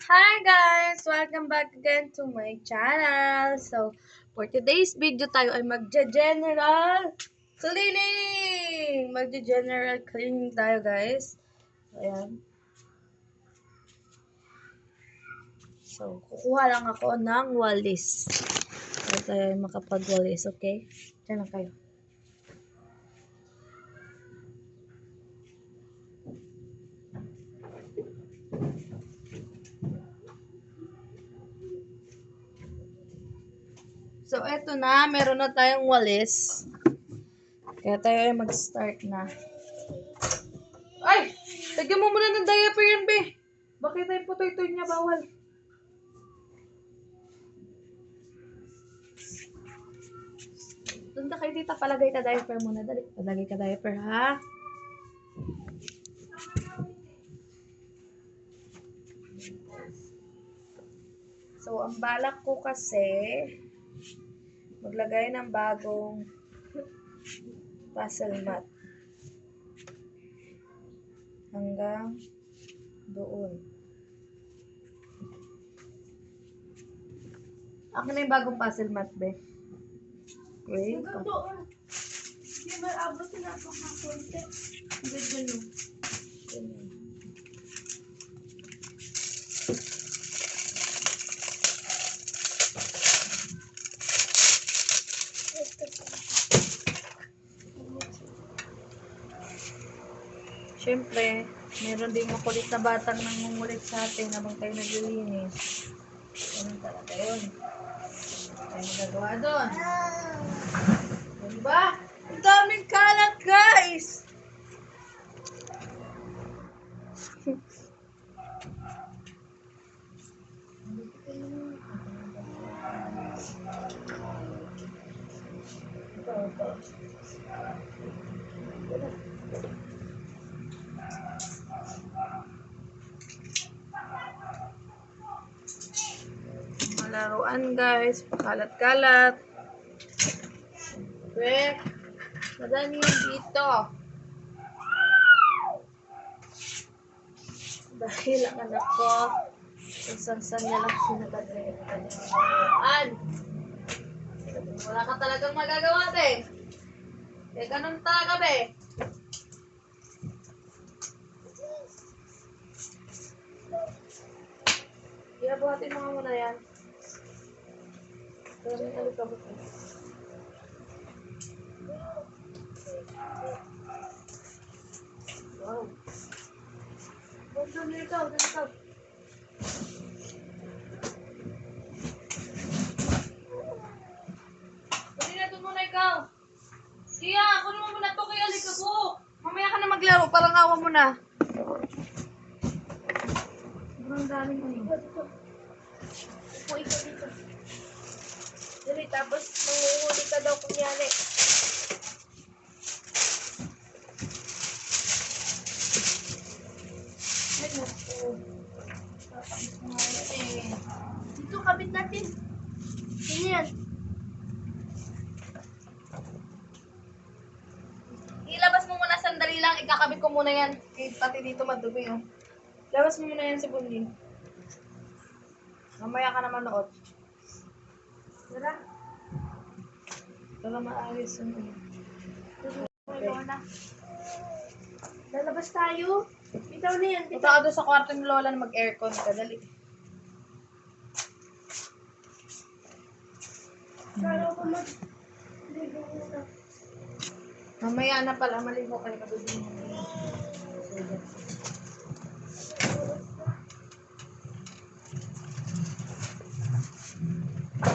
Hi guys! Welcome back again to my channel. So, for today's video tayo ay magja-general cleaning! Magja-general cleaning tayo guys. Ayan. So, kukuha lang ako ng walis. Para tayo ay makapagwalis, okay? Diyan lang kayo. So, eto na. Meron na tayong walis. Kaya tayo ay mag-start na. Ay! Lagyan mo muna ng diaper yan, be. Bakit tayo putoy-toy niya bawal? Doon kayo dito, palagay ka diaper muna. Dali, palagay ka diaper, ha? So, ang balak ko kasi, maglagay ng bagong puzzle mat. Hanggang doon. Akin na yung bagong puzzle mat, be. Wait. Hanggang doon. Hindi ba abot na ako ng konti? Hindi, ganyan. Ganyan. Siyempre, meron din makulit na batang nangungulit sa atin habang tayo naglilinis. Ganun talaga yun. Tayo magagawa doon. Diba? Ang daming kalat, guys! Ito. Malaruan, guys. Pakalat-kalat. Siyempre, madami yun dito. Dahil ang anak ko, saan niya lang sinagagay ang kanyang malaruan. Wala ka talagang magagawa, be. Eh, ganun talaga, be. Iabuhatin mo nga muna yan. Maraming alikabok. Wow. Doon ikaw. Dali na doon muna ikaw. Siya, kunin mo muna ito kay alikabok. Mamaya ka na maglaro, parang awa mo na. Sobrang daming ano. Upo ikaw dito. Dali, tapos manguhuli ka daw kunyari. Ay, naku. Tapos mo nga yan eh. Dito, kabit natin. Sino yan? Ilabas mo muna sandali lang, ikakabit ko muna yan. Eh, pati dito madumi oh. Labas mo muna yan si Bunlin. Mamaya ka na manood. Tara. Para maayos yung ano. Ikaw na. Lalabas tayo. Bitaw na yan. Punta ka doon sa kwarto ni Lola na mag-aircon ka. Dali. Kala ko mag... Ligo muna. Mamaya na pala, maligo kayo ka doon.